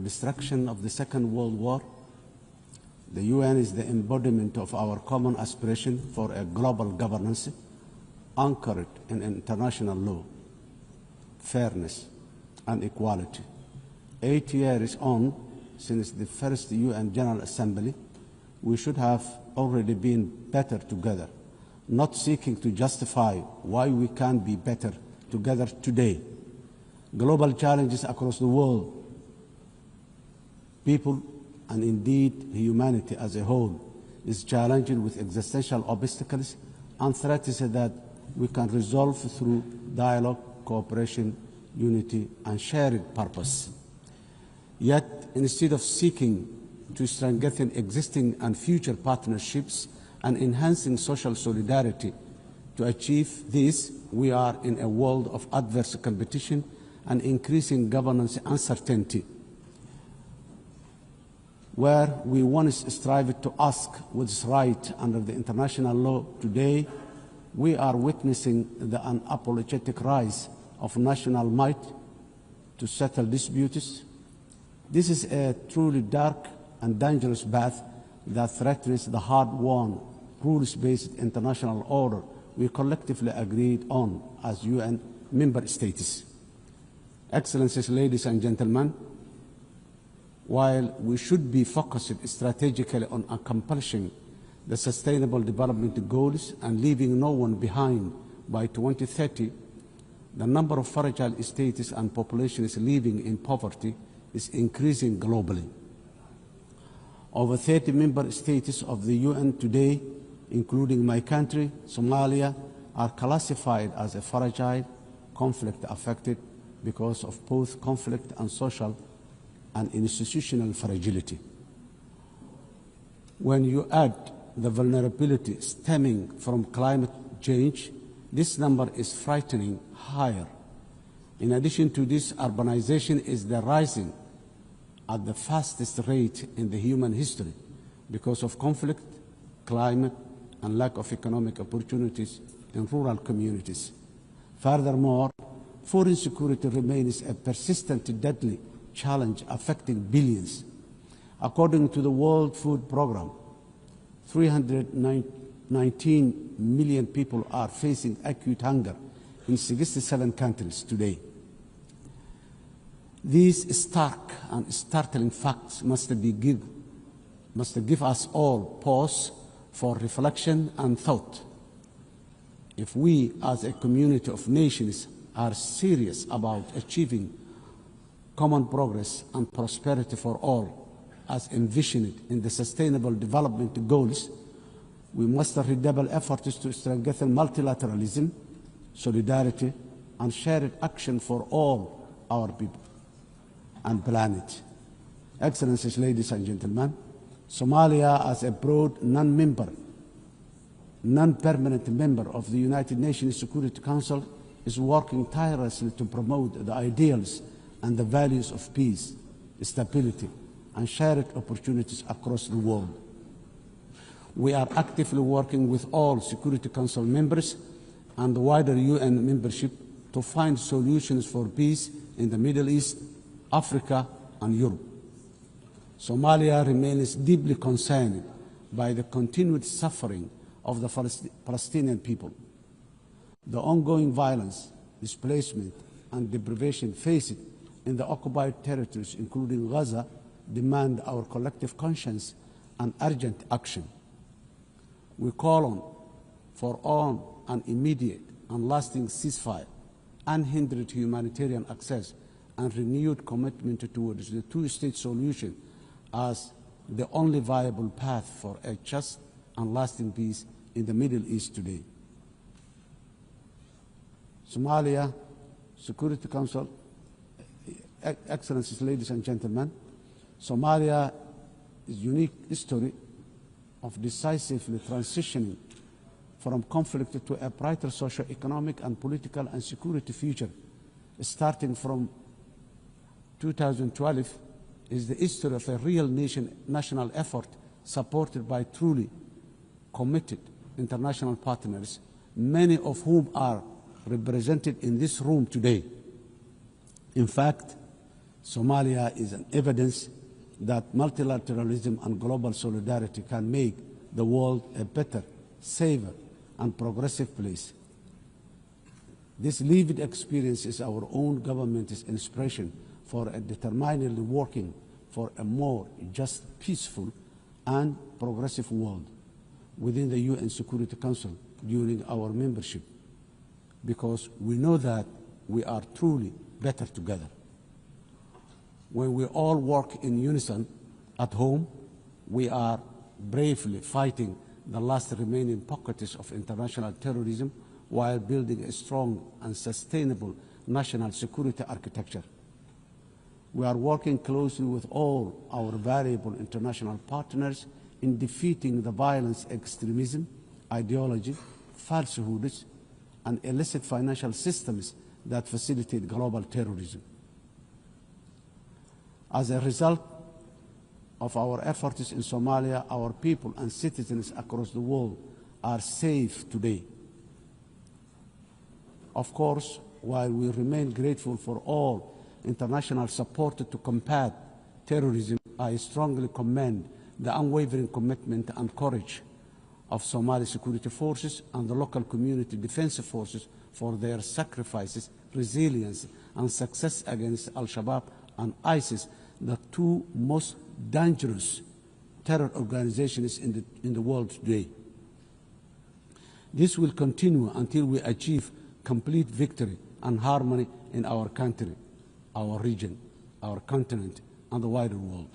destruction of the Second World War. The UN is the embodiment of our common aspiration for a global governance anchored in international law, fairness, and equality. 8 years on, since the first UN General Assembly, we should have already been better together, not seeking to justify why we can't be better together today. Global challenges across the world, people, and indeed humanity as a whole, is challenged with existential obstacles and threats that we can resolve through dialogue, cooperation, unity, and shared purpose. Yet, instead of seeking to strengthen existing and future partnerships and enhancing social solidarity to achieve this, we are in a world of adverse competition and increasing governance uncertainty, where we once strived to ask what's right under the international law. Today, we are witnessing the unapologetic rise of national might to settle disputes. This is a truly dark and dangerous path that threatens the hard-won, rules-based international order we collectively agreed on as UN member states. Excellencies, ladies and gentlemen, while we should be focused strategically on accomplishing the Sustainable Development Goals and leaving no one behind by 2030, the number of fragile states and populations living in poverty is increasing globally. Over 30 member states of the UN today, including my country, Somalia, are classified as a fragile, conflict-affected because of both conflict and social and institutional fragility. When you add the vulnerability stemming from climate change, this number is frightening higher. In addition to this, urbanization is rising at the fastest rate in the human history because of conflict, climate, and lack of economic opportunities in rural communities. Furthermore, food insecurity remains a persistent, deadly challenge affecting billions. According to the World Food Programme, 319 million people are facing acute hunger in 67 countries today. These stark and startling facts must give us all pause for reflection and thought. If we, as a community of nations, are serious about achieving common progress and prosperity for all, as envisioned in the Sustainable Development Goals, we must redouble efforts to strengthen multilateralism, solidarity, and shared action for all our people and planet. Excellencies, ladies and gentlemen, Somalia, as a broad non-permanent member of the United Nations Security Council, is working tirelessly to promote the ideals and the values of peace, stability, and shared opportunities across the world. We are actively working with all Security Council members and the wider UN membership to find solutions for peace in the Middle East, Africa, and Europe. Somalia remains deeply concerned by the continued suffering of the Palestinian people. The ongoing violence, displacement, and deprivation faced in the occupied territories, including Gaza, demand our collective conscience and urgent action. We call for an immediate and lasting ceasefire, unhindered humanitarian access, and renewed commitment towards the two-state solution as the only viable path for a just and lasting peace in the Middle East today. Somalia Security Council, Excellencies, ladies and gentlemen, Somalia is a unique history of decisively transitioning from conflict to a brighter socio-economic and political and security future. Starting from 2012 is the history of a real national effort supported by truly committed international partners, many of whom are represented in this room today. In fact, Somalia is an evidence that multilateralism and global solidarity can make the world a better, safer, and progressive place. This lived experience is our own government's inspiration for a determinedly working for a more just, peaceful, and progressive world within the UN Security Council during our membership, because we know that we are truly better together. When we all work in unison at home, we are bravely fighting the last remaining pockets of international terrorism while building a strong and sustainable national security architecture. We are working closely with all our valuable international partners in defeating the violence, extremism, ideology, falsehoods, and illicit financial systems that facilitate global terrorism. As a result of our efforts in Somalia, our people and citizens across the world are safe today. Of course, while we remain grateful for all international support to combat terrorism, I strongly commend the unwavering commitment and courage of Somali security forces and the local community defense forces for their sacrifices, resilience, and success against al-Shabaab and ISIS, the two most dangerous terror organizations in the world today. This will continue until we achieve complete victory and harmony in our country, our region, our continent, and the wider world.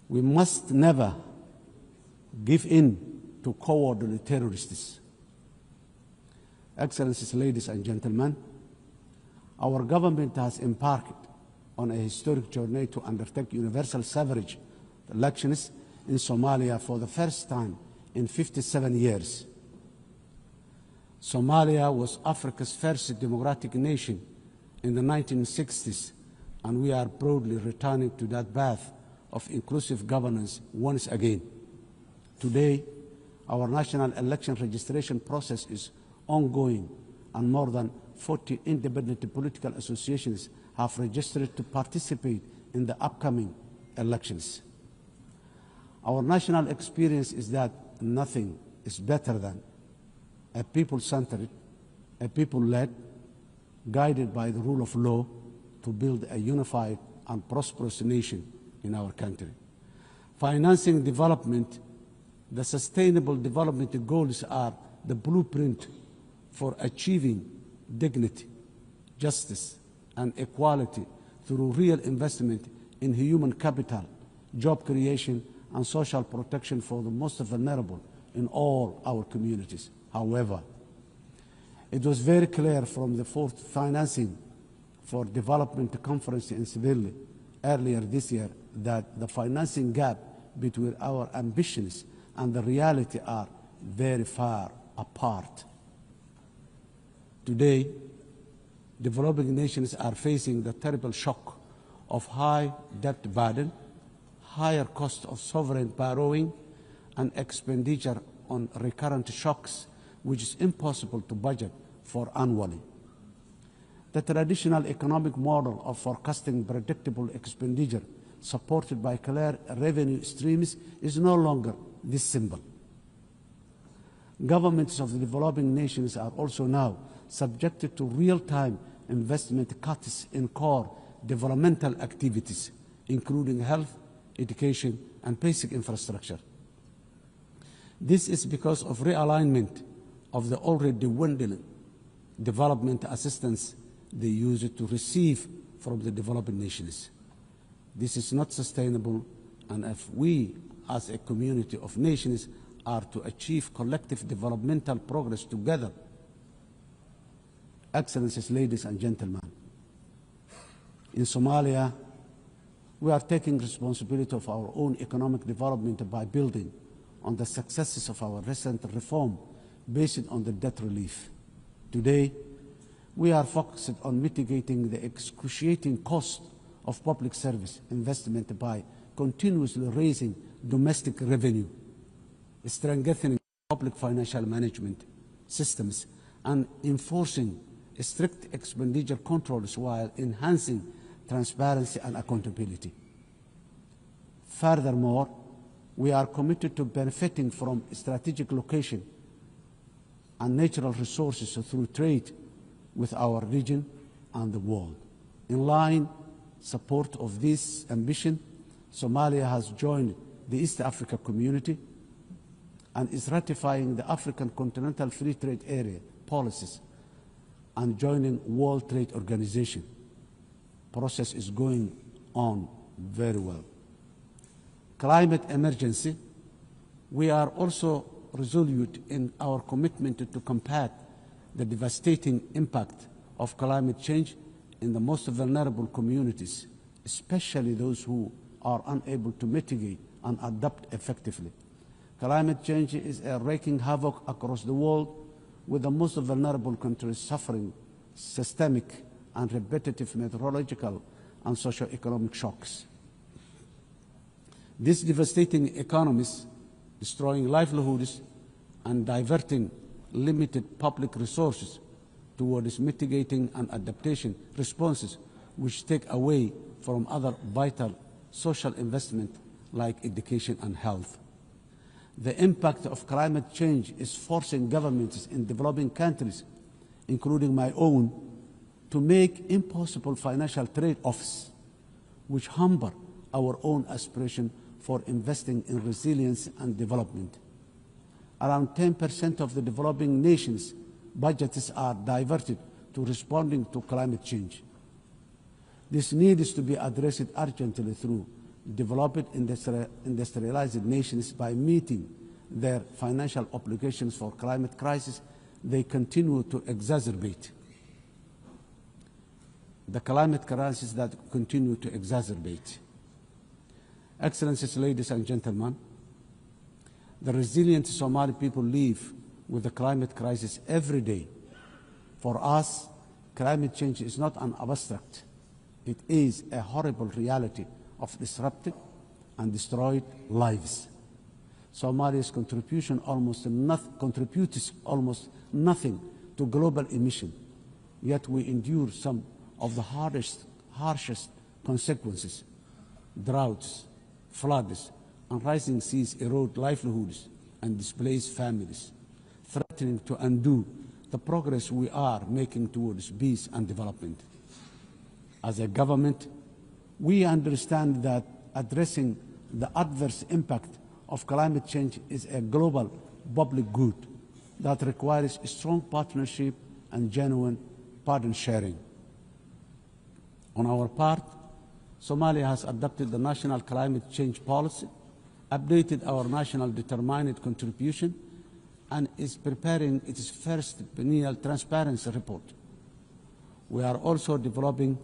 We must never give in to cowardly terrorists. Excellencies, ladies and gentlemen, our government has embarked on a historic journey to undertake universal suffrage elections in Somalia for the first time in 57 years. Somalia was Africa's first democratic nation in the 1960s, and we are proudly returning to that path of inclusive governance once again. Today, our national election registration process is ongoing, and more than 40 independent political associations have registered to participate in the upcoming elections. Our national experience is that nothing is better than a people-centered, a people-led, guided by the rule of law to build a unified and prosperous nation in our country. Financing development, the sustainable development goals are the blueprint for achieving dignity, justice, and equality through real investment in human capital, job creation, and social protection for the most vulnerable in all our communities. However, it was very clear from the fourth financing for development conference in Seville earlier this year that the financing gap between our ambitions and the reality are very far apart. Today, developing nations are facing the terrible shock of high debt burden, higher cost of sovereign borrowing, and expenditure on recurrent shocks, which is impossible to budget for annually. The traditional economic model of forecasting predictable expenditure supported by clear revenue streams is no longer this simple. Governments of the developing nations are also now subjected to real-time investment cuts in core developmental activities, including health, education, and basic infrastructure. This is because of realignment of the already dwindling development assistance they use to receive from the developing nations. This is not sustainable, and if we, as a community of nations, are to achieve collective developmental progress together, Excellencies, ladies and gentlemen, in Somalia, we are taking responsibility of our own economic development by building on the successes of our recent reform based on the debt relief. Today, we are focused on mitigating the excruciating cost of public service investment by continuously raising domestic revenue, strengthening public financial management systems, and enforcing strict expenditure controls while enhancing transparency, and accountability. Furthermore, we are committed to benefiting from strategic location and natural resources through trade with our region and the world. In line support of this ambition, Somalia has joined the East Africa Community and is ratifying the African Continental Free Trade Area policies and joining World Trade Organization. Process is going on very well. Climate emergency. We are also resolute in our commitment to combat the devastating impact of climate change in the most vulnerable communities, especially those who are unable to mitigate and adapt effectively. Climate change is wreaking havoc across the world, with the most vulnerable countries suffering systemic and repetitive meteorological and socio-economic shocks. These devastating economies, destroying livelihoods and diverting limited public resources towards mitigating and adaptation responses, which take away from other vital social investment like education and health. The impact of climate change is forcing governments in developing countries, including my own, to make impossible financial trade-offs, which hamper our own aspiration for investing in resilience and development. Around 10% of the developing nations' budgets are diverted to responding to climate change. This needs to be addressed urgently through developed industrialized nations by meeting their financial obligations for climate crisis. They continue to exacerbate. The climate crisis that continue to exacerbate. Excellencies, ladies and gentlemen, the resilient Somali people live with the climate crisis every day. For us, climate change is not an abstract. It is a horrible reality of disrupted and destroyed lives. Somalia's contributes almost nothing to global emission, yet we endure some of the harshest consequences. Droughts, floods, and rising seas erode livelihoods and displace families, threatening to undo the progress we are making towards peace and development. As a government, we understand that addressing the adverse impact of climate change is a global public good that requires a strong partnership and genuine burden sharing. On our part, Somalia has adopted the national climate change policy, updated our national determined contribution, and is preparing its first biennial transparency report. We are also developing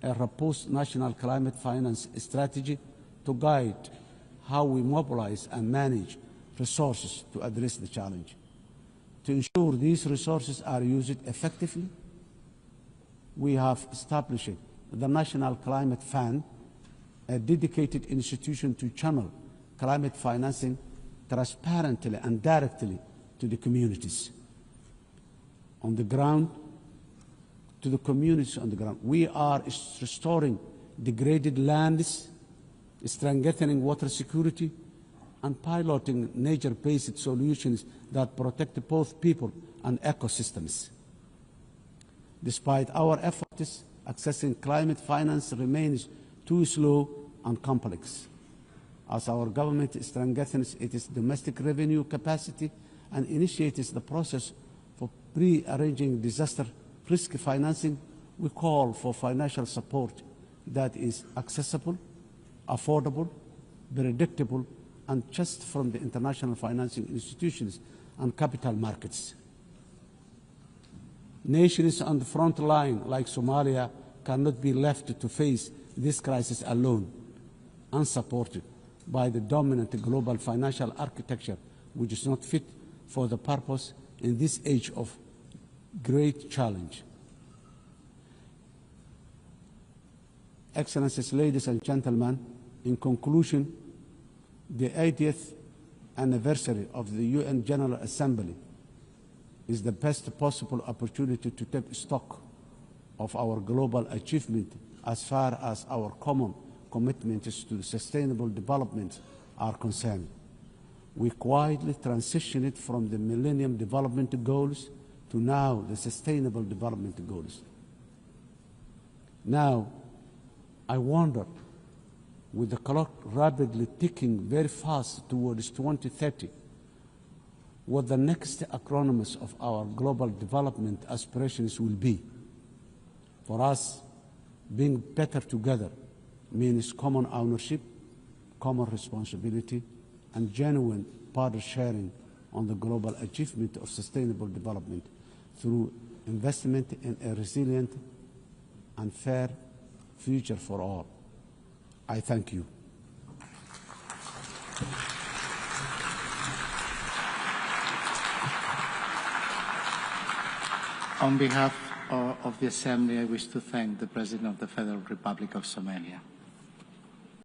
a robust national climate finance strategy to guide how we mobilize and manage resources to address the challenge. To ensure these resources are used effectively, we have established the National Climate Fund, a dedicated institution to channel climate financing transparently and directly to the communities on the ground, to the communities on the ground. We are restoring degraded lands, strengthening water security, and piloting nature-based solutions that protect both people and ecosystems. Despite our efforts, accessing climate finance remains too slow and complex. As our government strengthens its domestic revenue capacity and initiates the process for pre-arranging disaster risk financing, we call for financial support that is accessible, affordable, predictable, and just from the international financing institutions and capital markets. Nations on the front line, like Somalia, cannot be left to face this crisis alone, unsupported by the dominant global financial architecture, which is not fit for the purpose in this age of great challenge. Excellencies, ladies and gentlemen, in conclusion, the 80th anniversary of the UN General Assembly is the best possible opportunity to take stock of our global achievement as far as our common commitments to sustainable development are concerned. We quietly transitioned from the Millennium Development Goals to now the Sustainable Development Goals. Now, I wonder, with the clock rapidly ticking very fast towards 2030, what the next acronyms of our global development aspirations will be. For us, being better together means common ownership, common responsibility, and genuine partner sharing on the global achievement of sustainable development through investment in a resilient and fair future for all. I thank you. On behalf of the Assembly, I wish to thank the President of the Federal Republic of Somalia.